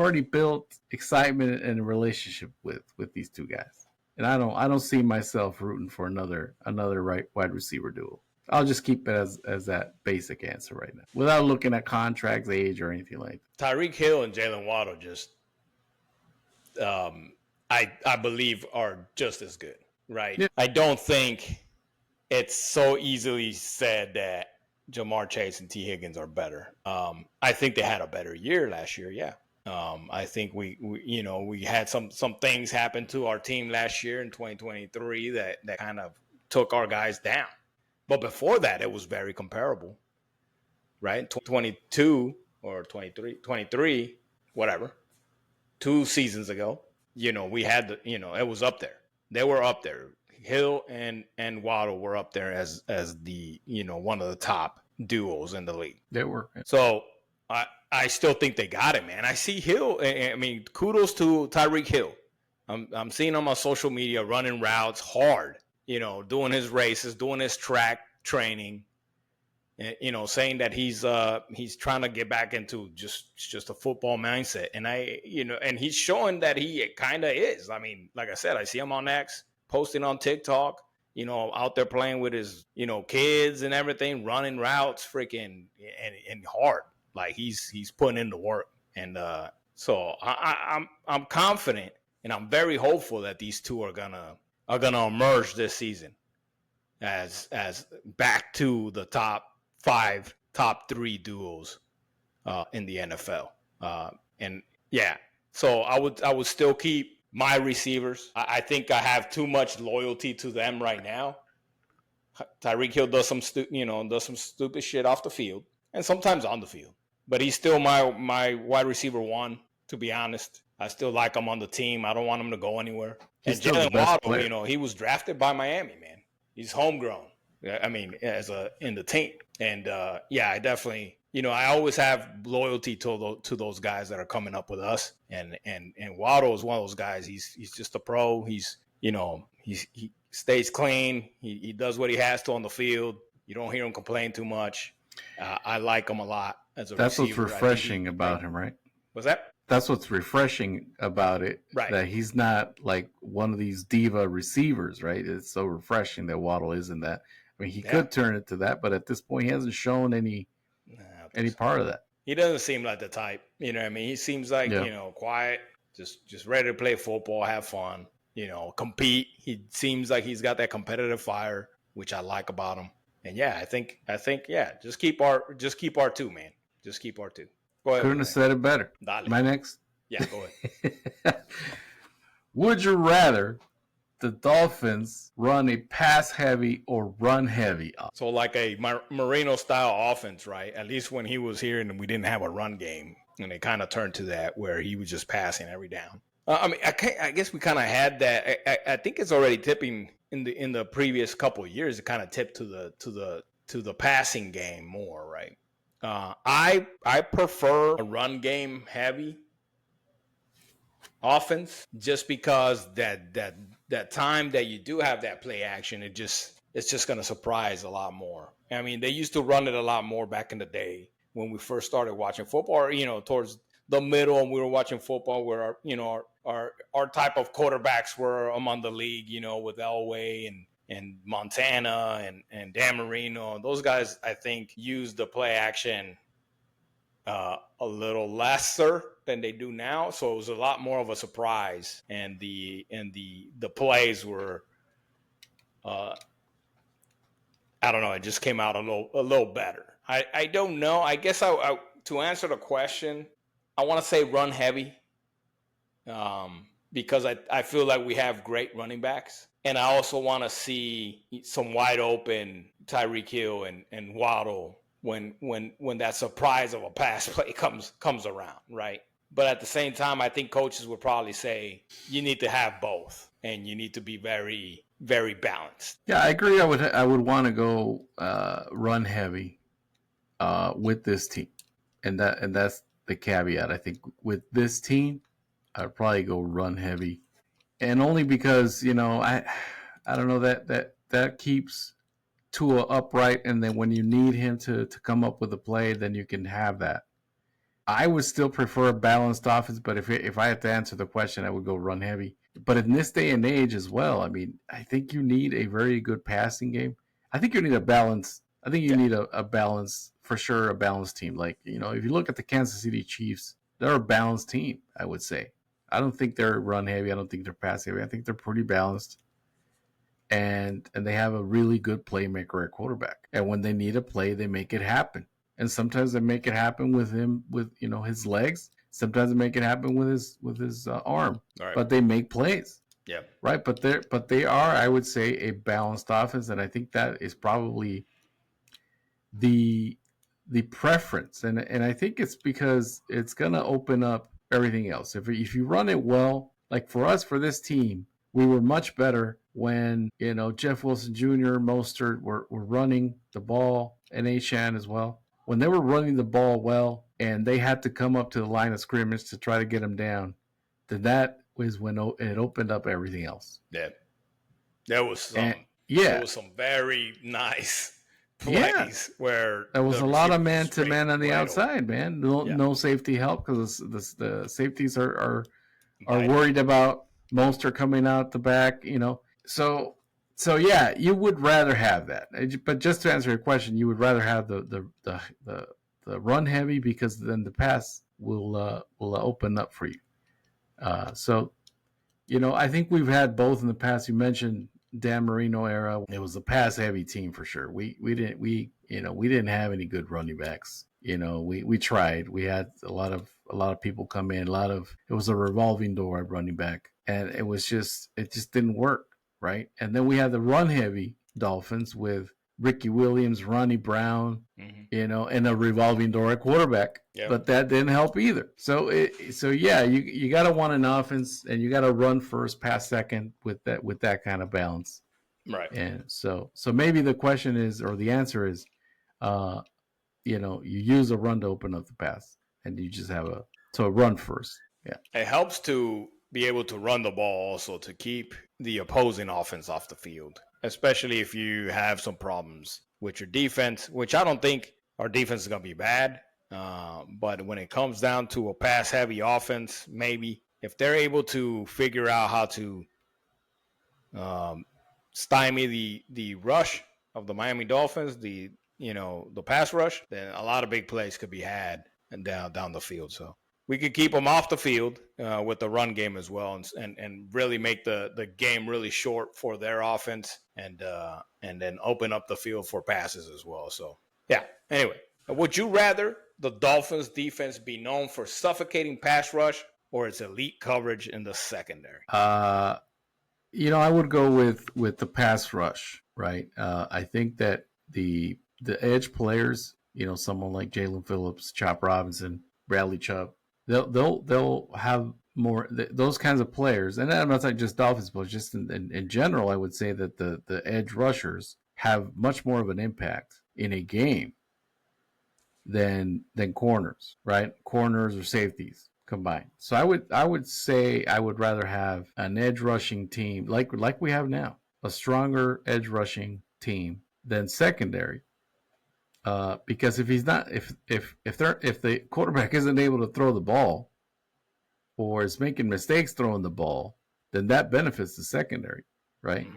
already built excitement and a relationship with these two guys, and I don't see myself rooting for another right wide receiver duo. I'll just keep it as that basic answer right now, without looking at contracts, age, or anything like that. Tyreek Hill and Jaylen Waddle just, I believe, are just as good, right? Yeah. I don't think it's so easily said that Ja'Marr Chase and T. Higgins are better. I think they had a better year last year, yeah. I think we had some things happen to our team last year in 2023 that kind of took our guys down. But before that, it was very comparable, right? 22 or 23, whatever, 2 seasons ago, we had it was up there. They were up there. Hill and Waddle were up there as the, one of the top duos in the league. They were. So I still think they got it, man. I see Hill. I mean, kudos to Tyreek Hill. I'm seeing him on social media running routes hard, doing his races, doing his track training, saying that he's trying to get back into just a football mindset. And and he's showing that he kind of is. I mean, like I said, I see him on X posting on TikTok, out there playing with his, kids and everything, running routes, freaking and hard. Like he's putting in the work. And so I'm confident and I'm very hopeful that these two are gonna emerge this season. as back to the top 5, top 3 duos in the NFL. And yeah, so I would still keep my receivers. I think I have too much loyalty to them right now. Tyreek Hill does some stupid shit off the field and sometimes on the field, but he's still my wide receiver 1. To be honest, I still like him on the team. I don't want him to go anywhere. He's And still the Jalen best Waddle, player. he was drafted by Miami, man. He's homegrown. I mean, in the team, and I definitely, I always have loyalty to those guys that are coming up with us, and Waddle is one of those guys. He's just a pro. He stays clean. He does what he has to on the field. You don't hear him complain too much. I like him a lot as a That's receiver. what's refreshing about him, right? What's that? That's what's refreshing about it, right? That he's not like one of these diva receivers, right? It's so refreshing that Waddle isn't that. I mean, he could turn it to that, but at this point, he hasn't shown any part of that. He doesn't seem like the type. You know what I mean? He seems like, quiet, just ready to play football, have fun, compete. He seems like he's got that competitive fire, which I like about him. And I think, just keep our 2, man. Just keep our 2. Go ahead. Couldn't have said it better. Dale. My next? Yeah, go ahead. Would you rather the Dolphins run a pass-heavy or run-heavy? So like a Marino-style offense, right? At least when he was here and we didn't have a run game. And they kind of turned to that where he was just passing every down. I guess we kind of had that. I think it's already tipping in the previous couple of years. It kind of tipped to the passing game more, right? I prefer a run game heavy offense just because that time that you do have that play action, it's just going to surprise a lot more. I mean, they used to run it a lot more back in the day when we first started watching football, or, towards the middle and we were watching football where our type of quarterbacks were among the league, with Elway and Montana and Dan Marino. Those guys, I think, use the play action a little lesser than they do now. So it was a lot more of a surprise. And the plays were, I don't know, it just came out a little better. I don't know. I guess I to answer the question, I want to say run heavy because I feel like we have great running backs. And I also want to see some wide open Tyreek Hill and Waddle when that surprise of a pass play comes around, right? But at the same time, I think coaches would probably say you need to have both, and you need to be very, very balanced. Yeah, I agree. I would want to go run heavy with this team, and that's the caveat. I think with this team, I'd probably go run heavy. And only because, I don't know that keeps Tua upright, and then when you need him to come up with a play, then you can have that. I would still prefer a balanced offense, but if I had to answer the question, I would go run heavy. But in this day and age as well, I mean, I think you need a very good passing game. I think you need a balance. I think you need a balance, for sure, a balanced team. Like, if you look at the Kansas City Chiefs, they're a balanced team, I would say. I don't think they're run heavy. I don't think they're pass heavy. I think they're pretty balanced. And they have a really good playmaker at quarterback. And when they need a play, they make it happen. And sometimes they make it happen with him, with his legs. Sometimes they make it happen with his arm. Right. But they make plays. Yeah. Right. But they are, I would say, a balanced offense, and I think that is probably the preference. And I think it's because it's gonna open up everything else. If you run it well, like for us, for this team, we were much better when, Jeff Wilson Jr., Mostert were running the ball, and Achane as well. When they were running the ball well and they had to come up to the line of scrimmage to try to get them down, then that was when it opened up everything else. Yeah. There was some very nice plays where there was a lot of man-to-man on the outside, man. No safety help because the safeties are worried about Mostert coming out the back, So yeah, you would rather have that. But just to answer your question, you would rather have the run heavy because then the pass will open up for you. So I think we've had both in the past. You mentioned Dan Marino era, it was a pass heavy team for sure. We didn't have any good running backs. We tried. We had a lot of people come in. It was a revolving door at running back, and it just didn't work, right? And then we had the run heavy Dolphins with Ricky Williams, Ronnie Brown, and a revolving door at quarterback. Yep. But that didn't help either. So yeah, you got to want an offense, and you got to run first, pass second with that kind of balance. Right. And so maybe the question is, or the answer is, you use a run to open up the pass, and you just have a run first. Yeah. It helps to be able to run the ball also to keep the opposing offense off the field, especially if you have some problems with your defense, which I don't think our defense is going to be bad. But when it comes down to a pass heavy offense, maybe if they're able to figure out how to stymie the rush of the Miami Dolphins, the pass rush, then a lot of big plays could be had and down the field. So we could keep them off the field with the run game as well, and really make the game really short for their offense, and then open up the field for passes as well. So yeah. Anyway, would you rather the Dolphins defense be known for suffocating pass rush or its elite coverage in the secondary? I would go with the pass rush, right? I think that the edge players, someone like Jalen Phillips, Chop Robinson, Bradley Chubb, they'll have more those kinds of players. And I'm not saying just Dolphins, but just in general, I would say that the edge rushers have much more of an impact in a game than corners, right? Corners or safeties combined. So I would say I would rather have an edge rushing team like we have now, a stronger edge rushing team than secondary. Because if the quarterback isn't able to throw the ball or is making mistakes throwing the ball, then that benefits the secondary, right?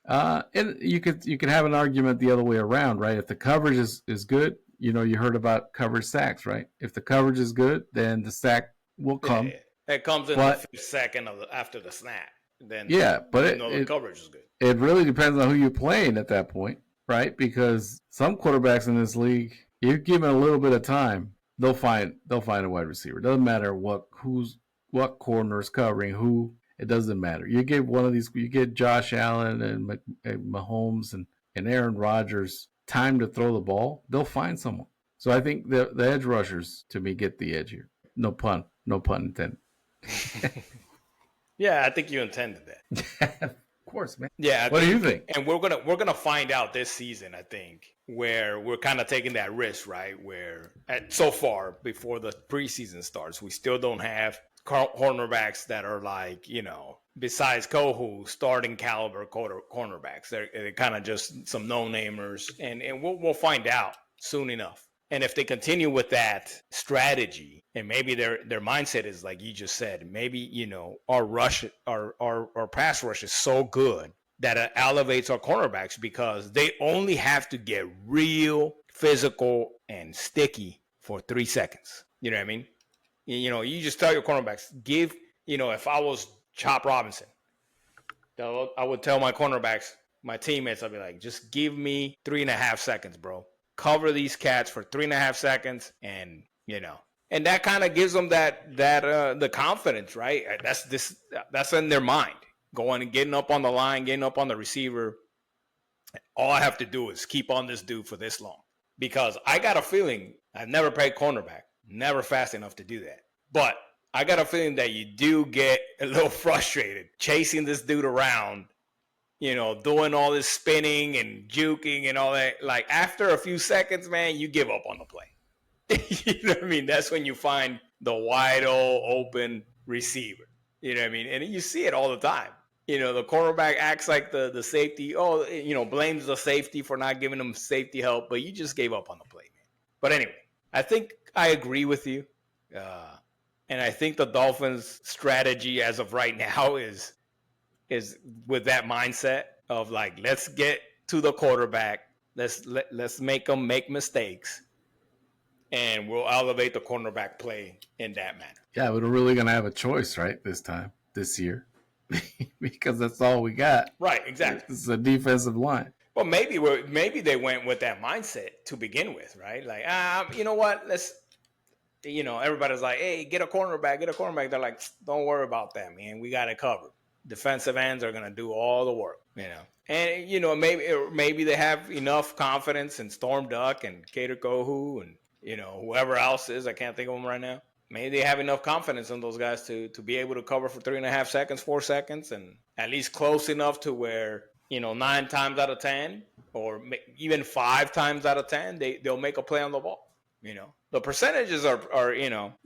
And you could have an argument the other way around, right? If the coverage is good, you heard about coverage sacks, right? If the coverage is good, then the sack will come. Yeah, it comes in the 5th second after the snap. Then but the coverage is good. It really depends on who you're playing at that point, right? Because some quarterbacks in this league, you give them a little bit of time, they'll find a wide receiver. It doesn't matter what corner is covering who. It doesn't matter. You get Josh Allen and Mahomes and Aaron Rodgers time to throw the ball, they'll find someone. So I think the edge rushers, to me, get the edge here. No pun intended. Yeah, I think you intended that. Of course, man. Yeah. What do you think? And we're gonna find out this season, I think, where we're kind of taking that risk, right? Where so far before the preseason starts, we still don't have cornerbacks that are like, besides Kohu, starting caliber cornerbacks. They're kind of just some no-namers, and we'll find out soon enough. And if they continue with that strategy, and maybe their mindset is like you just said, maybe our pass rush is so good that it elevates our cornerbacks because they only have to get real physical and sticky for 3 seconds. You know what I mean? You just tell your cornerbacks, if I was Chop Robinson, I would tell my cornerbacks, my teammates, I'd be like, just give me 3.5 seconds, bro. Cover these cats for 3.5 seconds, and that kind of gives them the confidence, right? That's in their mind, going and getting up on the line, getting up on the receiver. All I have to do is keep on this dude for this long, because I got a feeling I've never played cornerback. Never fast enough to do that. But I got a feeling that you do get a little frustrated chasing this dude around, doing all this spinning and juking and all that. Like, after a few seconds, man, you give up on the play. You know what I mean? That's when you find the wide open receiver. You know what I mean? And you see it all the time. The cornerback acts like the safety, blames the safety for not giving him safety help, but you just gave up on the play, man. But anyway, I think I agree with you. And I think the Dolphins' strategy as of right now is with that mindset of like, let's get to the quarterback. Let's make them make mistakes. And we'll elevate the cornerback play in that manner. Yeah, we're really going to have a choice, right, this year. because that's all we got. Right, exactly. It's a defensive line. Well, maybe they went with that mindset to begin with, right? Like, you know what? Everybody's like, hey, get a cornerback. They're like, don't worry about that, man. We got it covered. Defensive ends are gonna do all the work, And maybe they have enough confidence in Storm Duck and Kader Kohu and whoever else is. I can't think of them right now. Maybe they have enough confidence in those guys to be able to cover for 3.5 seconds, 4 seconds, and at least close enough to where 9 times out of 10, or even 5 times out of 10, they'll make a play on the ball. The percentages are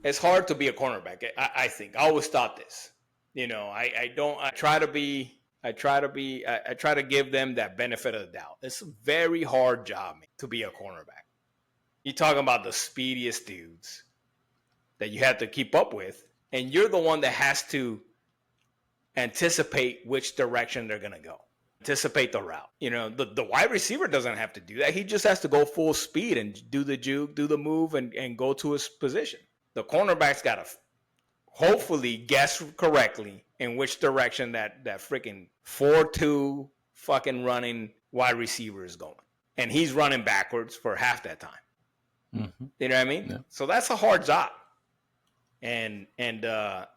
it's hard to be a cornerback. I think I always thought this. I try to give them that benefit of the doubt. It's a very hard job, man, to be a cornerback. You're talking about the speediest dudes that you have to keep up with, and you're the one that has to anticipate which direction they're going to go, anticipate the route. The wide receiver doesn't have to do that. He just has to go full speed and do the juke, do the move, and go to his position. The cornerback's got to hopefully guess correctly in which direction that freaking 4-2 fucking running wide receiver is going. And he's running backwards for half that time. Mm-hmm. You know what I mean? Yeah. So that's a hard job. And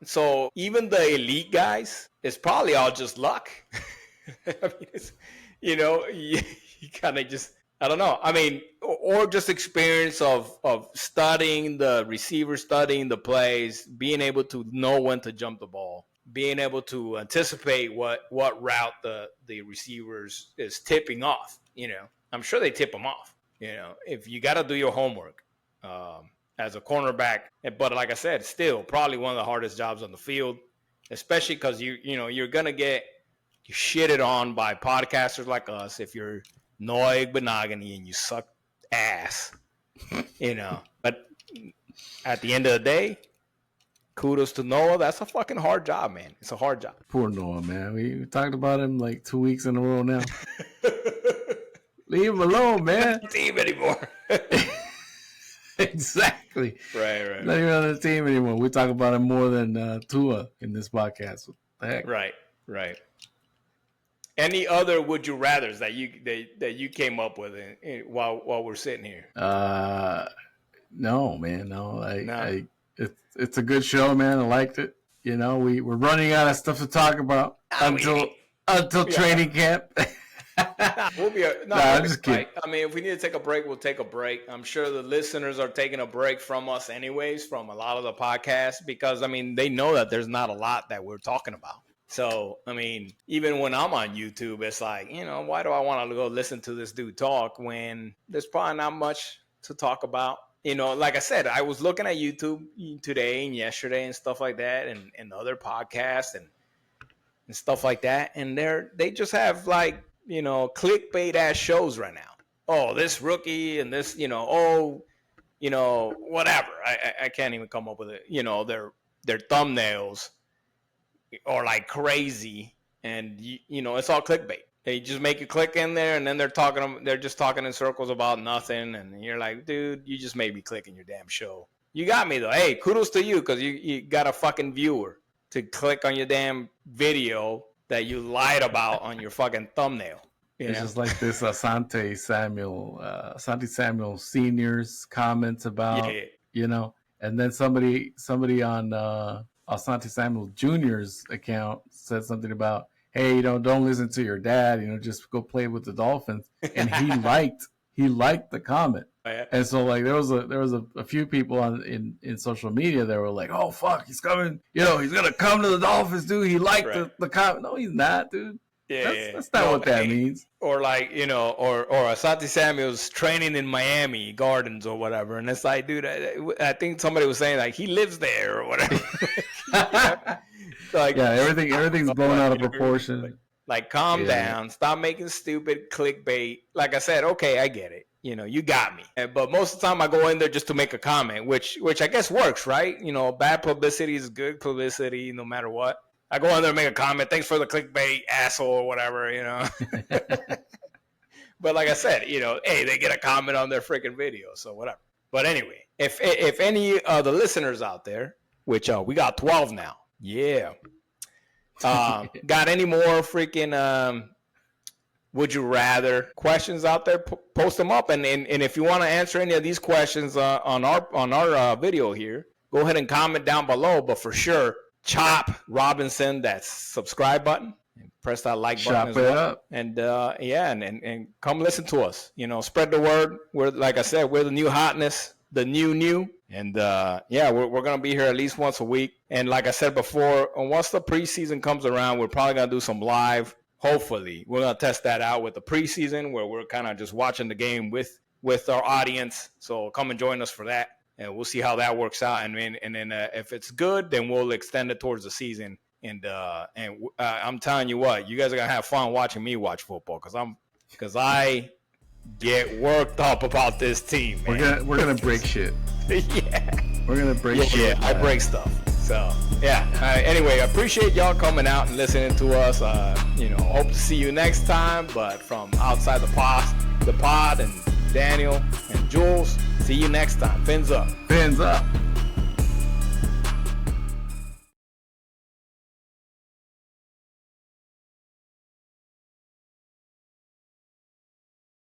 so even the elite guys, it's probably all just luck. I mean, you kind of just, I don't know. I mean, or just experience of studying the receiver, studying the plays, being able to know when to jump the ball, being able to anticipate what route the receivers is tipping off. I'm sure they tip them off. If you got to do your homework as a cornerback, but like I said, still probably one of the hardest jobs on the field, especially because you're gonna get shitted on by podcasters like us if you're Noah Benogany and you suck ass, But at the end of the day, kudos to Noah. That's a fucking hard job, man. It's a hard job. Poor Noah, man. We talked about him like 2 weeks in a row now. Leave him alone, man. Not team anymore. Exactly. Right. Not even on the team anymore. We talk about him more than Tua in this podcast. What the heck? Right. Any other would you rather's that you came up with while we're sitting here? No, man. No. It's a good show, man. I liked it. We're running out of stuff to talk about until training camp. We'll be I'm just kidding. I mean, if we need to take a break, we'll take a break. I'm sure the listeners are taking a break from us anyways, from a lot of the podcasts, because they know that there's not a lot that we're talking about. So, even when I'm on YouTube, it's like, why do I want to go listen to this dude talk when there's probably not much to talk about? Like I said, I was looking at YouTube today and yesterday and stuff like that, and other podcasts and stuff like that. And they just have clickbait ass shows right now. Oh, this rookie and this, whatever. I can't even come up with it. Their thumbnails are like crazy, and it's all clickbait. They just make you click in there, and then they're just talking in circles about nothing, and you're like, dude, you just made me click in your damn show. You got me though. Hey, kudos to you, because you got a fucking viewer to click on your damn video that you lied about on your fucking thumbnail. It's just like this Asante Samuel Senior's comments about, and then somebody on Asante Samuel Jr.'s account said something about, hey, don't listen to your dad, just go play with the Dolphins. And he liked the comment. And so there was a few people in social media that were like, oh fuck, he's coming, he's gonna come to the Dolphins, dude. He liked the comment. No, he's not, dude. That's not what that means. Or or Asante Samuel's training in Miami Gardens or whatever, and it's like, dude, I think somebody was saying like he lives there or whatever. Everything's blown out of proportion. Like calm down, stop making stupid clickbait. Like I said, okay, I get it. You got me. But most of the time I go in there just to make a comment, which I guess works, right? Bad publicity is good publicity no matter what. I go in there and make a comment. Thanks for the clickbait, asshole, or whatever, But like I said, hey, they get a comment on their freaking video, so whatever. But anyway, if any of the listeners out there, which we got 12 now, yeah. Got any more freaking would you rather questions out there? Post them up, and if you want to answer any of these questions on our video here, go ahead and comment down below. But for sure, chop Robinson that subscribe button and press that like button as well. Up. And and come listen to us. Spread the word. We're, like I said, we're the new hotness, the new. And we're gonna be here at least once a week. And like I said before, once the preseason comes around, we're probably gonna do some live. Hopefully, we're gonna test that out with the preseason, where we're kind of just watching the game with our audience. So come and join us for that, and we'll see how that works out. And then if it's good, then we'll extend it towards the season. And I'm telling you what, you guys are gonna have fun watching me watch football because I get worked up about this team. Man. We're gonna break shit. Yeah, we're gonna break shit. Yeah, I break stuff. So anyway, I appreciate y'all coming out and listening to us. Hope to see you next time. But from outside the pod, and Daniel and Jules, see you next time. Fins up. Fins up.